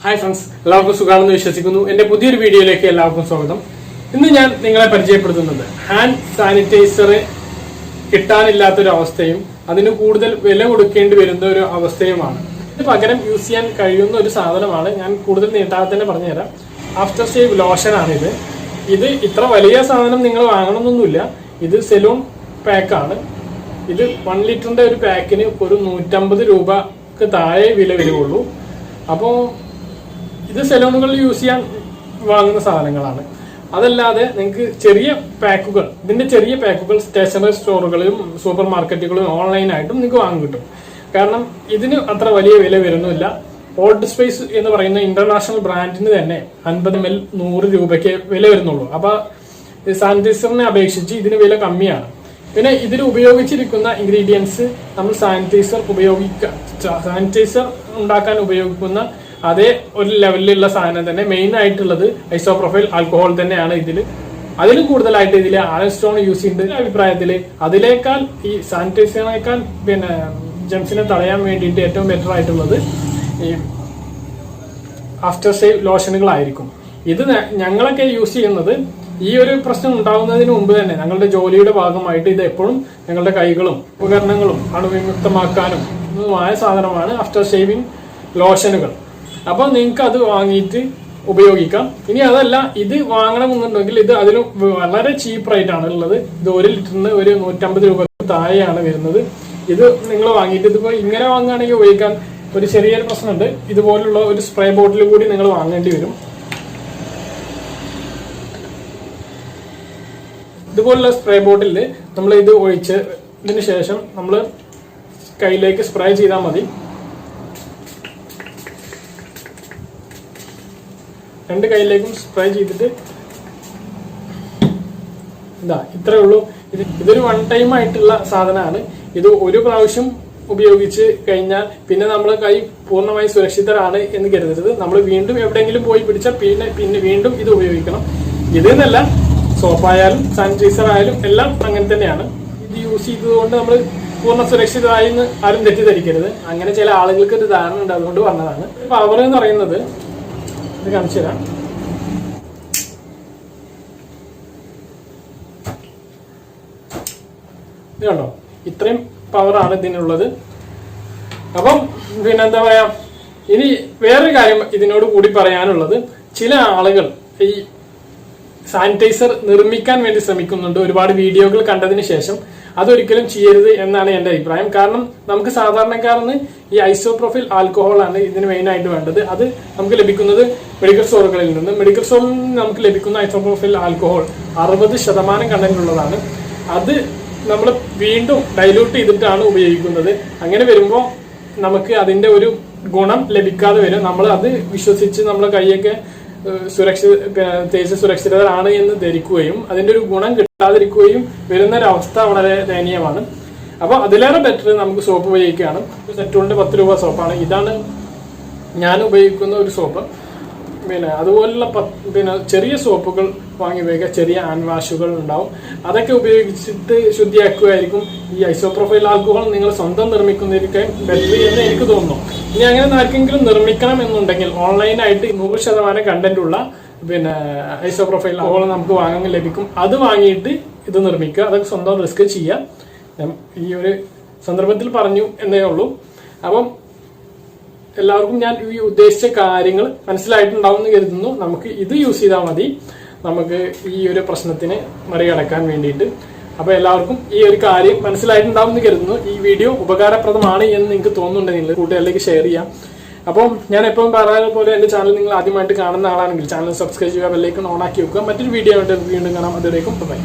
Hi friends, എല്ലാവർക്കും സുഖമാണെന്ന് വിശ്വസിക്കുന്നു. എൻ്റെ പുതിയൊരു വീഡിയോയിലേക്ക് എല്ലാവർക്കും സ്വാഗതം. ഇന്ന് ഞാൻ നിങ്ങളെ പരിചയപ്പെടുത്തുന്നത് ഹാൻഡ് സാനിറ്റൈസർ കിട്ടാനില്ലാത്തൊരവസ്ഥയും അതിന് കൂടുതൽ വില കൊടുക്കേണ്ടി വരുന്ന ഒരു അവസ്ഥയുമാണ്. ഇത് പകരം യൂസ് ചെയ്യാൻ കഴിയുന്ന ഒരു സാധനമാണ്. ഞാൻ കൂടുതൽ നീട്ടാതെ തന്നെ പറഞ്ഞുതരാം. ആഫ്റ്റർ ഷേവ് ലോഷൻ ആണിത്. ഇത് ഇത്ര വലിയ സാധനം നിങ്ങൾ വാങ്ങണമെന്നൊന്നുമില്ല. ഇത് സെലൂൺ പാക്കാണ്. ഇത് 1 ലിറ്ററിന്റെ ഒരു പാക്കിന് ഒരു 150 രൂപക്ക് താഴെ വില വരുള്ളൂ. അപ്പോൾ ഇത് സെലൂണുകളിൽ യൂസ് ചെയ്യാൻ വാങ്ങുന്ന സാധനങ്ങളാണ്. അതല്ലാതെ നിങ്ങൾക്ക് ഇതിന്റെ ചെറിയ പാക്കുകൾ സ്റ്റേഷനറി സ്റ്റോറുകളിലും സൂപ്പർ മാർക്കറ്റുകളിലും ഓൺലൈനായിട്ടും നിങ്ങൾക്ക് വാങ്ങാൻ കിട്ടും. കാരണം ഇതിന് അത്ര വലിയ വില വരുന്നില്ല. ഓൾഡ് സ്പേസ് എന്ന് പറയുന്ന ഇന്റർനാഷണൽ ബ്രാൻഡിന് തന്നെ 50 ml 100 രൂപയ്ക്ക് വില വരുന്നുള്ളൂ. അപ്പൊ സാനിറ്റൈസറിനെ അപേക്ഷിച്ച് ഇതിന് വില കമ്മിയാണ്. പിന്നെ ഇതിൽ ഉപയോഗിച്ചിരിക്കുന്ന ഇൻഗ്രീഡിയൻസ് നമ്മൾ സാനിറ്റൈസർ ഉണ്ടാക്കാൻ ഉപയോഗിക്കുന്ന അതേ ഒരു ലെവലിലുള്ള സാധനം തന്നെ. മെയിൻ ആയിട്ടുള്ളത് ഐസോപ്രൊഫൈൽ ആൽക്കഹോൾ തന്നെയാണ് അതിലും കൂടുതലായിട്ട് ഇതിൽ ആൽസ്റ്റോൺ യൂസ് ചെയ്യുന്ന അഭിപ്രായത്തിൽ അതിലേക്കാൾ ഈ സാനിറ്റൈസറിനേക്കാൾ പിന്നെ ജംസിനെ തടയാൻ വേണ്ടിയിട്ട് ഏറ്റവും ബെറ്റർ ആയിട്ടുള്ളത് ഈ ആഫ്റ്റർ ഷേവ് ലോഷനുകളായിരിക്കും. ഇത് ഞങ്ങളൊക്കെ യൂസ് ചെയ്യുന്നത് ഈ ഒരു പ്രശ്നം ഉണ്ടാകുന്നതിന് മുമ്പ് തന്നെ ഞങ്ങളുടെ ജോലിയുടെ ഭാഗമായിട്ട് ഇത് എപ്പോഴും ഞങ്ങളുടെ കൈകളും ഉപകരണങ്ങളും അണുവിമുക്തമാക്കാനും മായ സാധനമാണ് ആഫ്റ്റർ ഷേവിങ് ലോഷനുകൾ. അപ്പോൾ നിങ്ങൾക്ക് അത് വാങ്ങിയിട്ട് ഉപയോഗിക്കാം. ഇനി അതല്ല, ഇത് വാങ്ങണമെന്നുണ്ടെങ്കിൽ ഇത് അതിലും വളരെ ചീപ്പ് റേറ്റ് ആണ് ഉള്ളത്. ഇത് 1 ലിറ്ററിന് ഒരു 150 രൂപ താഴെയാണ് വരുന്നത്. ഇത് നിങ്ങൾ വാങ്ങിയിട്ട് ഇതിപ്പോൾ ഇങ്ങനെ വാങ്ങുകയാണെങ്കിൽ ഉപയോഗിക്കാൻ ഒരു ചെറിയൊരു പ്രശ്നമുണ്ട്. ഇതുപോലുള്ള ഒരു സ്പ്രേ ബോട്ടിൽ കൂടി നിങ്ങൾ വാങ്ങേണ്ടി വരും. ഇതുപോലുള്ള സ്പ്രേ ബോട്ടിൽ നമ്മൾ ഇത് ഒഴിച്ചതിന് ശേഷം നമ്മൾ കയ്യിലേക്ക് സ്പ്രേ ചെയ്താൽ മതി. 2 കൈയിലേക്കും സ്പ്രേ ചെയ്തിട്ട് ഇത്രേ ഉള്ളൂ. ഇതൊരു 1 ടൈം ആയിട്ടുള്ള സാധനമാണ്. ഇത് ഒരു പ്രാവശ്യം ഉപയോഗിച്ച് കഴിഞ്ഞാൽ പിന്നെ നമ്മൾ കൈ പൂർണ്ണമായി സുരക്ഷിതരാണ് എന്ന് കരുതരുത്. നമ്മൾ വീണ്ടും എവിടെയെങ്കിലും പോയി പിടിച്ചാൽ പിന്നെ വീണ്ടും ഇത് ഉപയോഗിക്കണം. ഇതെന്നല്ല, സോപ്പായാലും സാനിറ്റൈസർ ആയാലും എല്ലാം അങ്ങനെ തന്നെയാണ്. ഇത് യൂസ് ചെയ്തതുകൊണ്ട് നമ്മൾ പൂർണ്ണ സുരക്ഷിതമായി എന്ന് ആരും തെറ്റിദ്ധരിക്കരുത്. അങ്ങനെ ചില ആളുകൾക്ക് ഒരു ധാരണ ഉണ്ട്, അതുകൊണ്ട് പറഞ്ഞതാണ്. പവർ എന്ന് പറയുന്നത് ഇത് കാണിച്ചു തരാം. ഇത് കണ്ടോ, ഇത്രയും പവറാണ് ഇതിനുള്ളത്. അപ്പം പിന്നെന്താ പറയാ, ഇനി വേറൊരു കാര്യം ഇതിനോട് കൂടി പറയാനുള്ളത്, ചില ആളുകൾ ഈ സാനിറ്റൈസർ നിർമ്മിക്കാൻ വേണ്ടി ശ്രമിക്കുന്നുണ്ട്. ഒരുപാട് വീഡിയോകൾ കണ്ടതിന് ശേഷം അതൊരിക്കലും ചെയ്യരുത് എന്നാണ് എന്റെ അഭിപ്രായം. കാരണം നമുക്ക് സാധാരണക്കാരന് ഈ ഐസോപ്രൊഫൈൽ ആൽക്കഹോൾ ആണ് ഇതിന് മെയിൻ ആയിട്ട് വേണ്ടത്. അത് നമുക്ക് ലഭിക്കുന്നത് മെഡിക്കൽ സ്റ്റോറുകളിൽ നിന്ന്. മെഡിക്കൽ സ്റ്റോറിൽ നിന്ന് നമുക്ക് ലഭിക്കുന്ന ഐസോപ്രൊഫൈൽ ആൽക്കഹോൾ 60% കണ്ടന്റ് ഉള്ളതാണ്. അത് നമ്മൾ വീണ്ടും ഡൈല്യൂട്ട് ചെയ്തിട്ടാണ് ഉപയോഗിക്കുന്നത്. അങ്ങനെ വരുമ്പോൾ നമുക്ക് അതിന്റെ ഒരു ഗുണം ലഭിക്കാതെ വരും. നമ്മൾ അത് വിശ്വസിച്ച് നമ്മളെ കൈയൊക്കെ സുരക്ഷിതരാണ് എന്ന് ധരിക്കുകയും അതിന്റെ ഒരു ഗുണം കിട്ടാതിരിക്കുകയും വരുന്ന ഒരു അവസ്ഥ വളരെ ദയനീയമാണ്. അപ്പൊ അതിലേറെ ബെറ്റർ നമുക്ക് സോപ്പ് ഉപയോഗിക്കുകയാണ്. സെറ്റോളിന്റെ 10 രൂപ സോപ്പാണ്. ഇതാണ് ഞാൻ ഉപയോഗിക്കുന്ന ഒരു സോപ്പ്. പിന്നെ അതുപോലുള്ള ചെറിയ സോപ്പുകൾ വാങ്ങി ഉപയോഗിക്കുക. ചെറിയ ഹാൻഡ് വാഷുകൾ ഉണ്ടാവും, അതൊക്കെ ഉപയോഗിച്ചിട്ട് ശുദ്ധിയാക്കുകയായിരിക്കും. ഈ ഐസോപ്രൊഫൈൽ ആൽക്കഹോൾ നിങ്ങൾ സ്വന്തം നിർമ്മിക്കുന്നതിനൊക്കെ ബെറ്റർ എന്ന് എനിക്ക് തോന്നുന്നു. ഇനി അങ്ങനെ ആർക്കെങ്കിലും നിർമ്മിക്കണം എന്നുണ്ടെങ്കിൽ ഓൺലൈനായിട്ട് 100% കണ്ടന്റ് ഉള്ള ഐസോപ്രൊഫൈൽ ആൽക്കഹോൾ നമുക്ക് വാങ്ങാൻ ലഭിക്കും. അത് വാങ്ങിയിട്ട് ഇത് നിർമ്മിക്കുക. അതൊക്കെ സ്വന്തം റിസ്ക് ചെയ്യാം. ഈ ഒരു സന്ദർഭത്തിൽ പറഞ്ഞു എന്നേ ഉള്ളൂ. അപ്പം എല്ലാവർക്കും ഞാൻ ഈ ഉദ്ദേശിച്ച കാര്യങ്ങൾ മനസ്സിലായിട്ടുണ്ടാവും എന്ന് കരുതുന്നു. നമുക്ക് ഇത് യൂസ് ചെയ്താൽ മതി നമുക്ക് ഈ ഒരു പ്രശ്നത്തിനെ മറികടക്കാൻ വേണ്ടിയിട്ട്. അപ്പൊ എല്ലാവർക്കും ഈ ഒരു കാര്യം മനസ്സിലായിട്ടുണ്ടാവും എന്ന് കരുതുന്നു. ഈ വീഡിയോ ഉപകാരപ്രദമാണ് എന്ന് നിങ്ങൾക്ക് തോന്നുന്നുണ്ടെങ്കിൽ കൂട്ടുകാരിലേക്ക് ഷെയർ ചെയ്യാം. അപ്പം ഞാൻ എപ്പോഴും പറയുന്നത് പോലെ എന്റെ ചാനൽ നിങ്ങൾ ആദ്യമായിട്ട് കാണുന്ന ആളാണെങ്കിൽ ചാനൽ സബ്സ്ക്രൈബ് ചെയ്യുക, ബെല്ലൈക്കൺ ഓൺ ആക്കി വെക്കുക. മറ്റൊരു വീഡിയോ ആയിട്ട് വീണ്ടും കാണാം. അതുവരേക്കും ബൈ.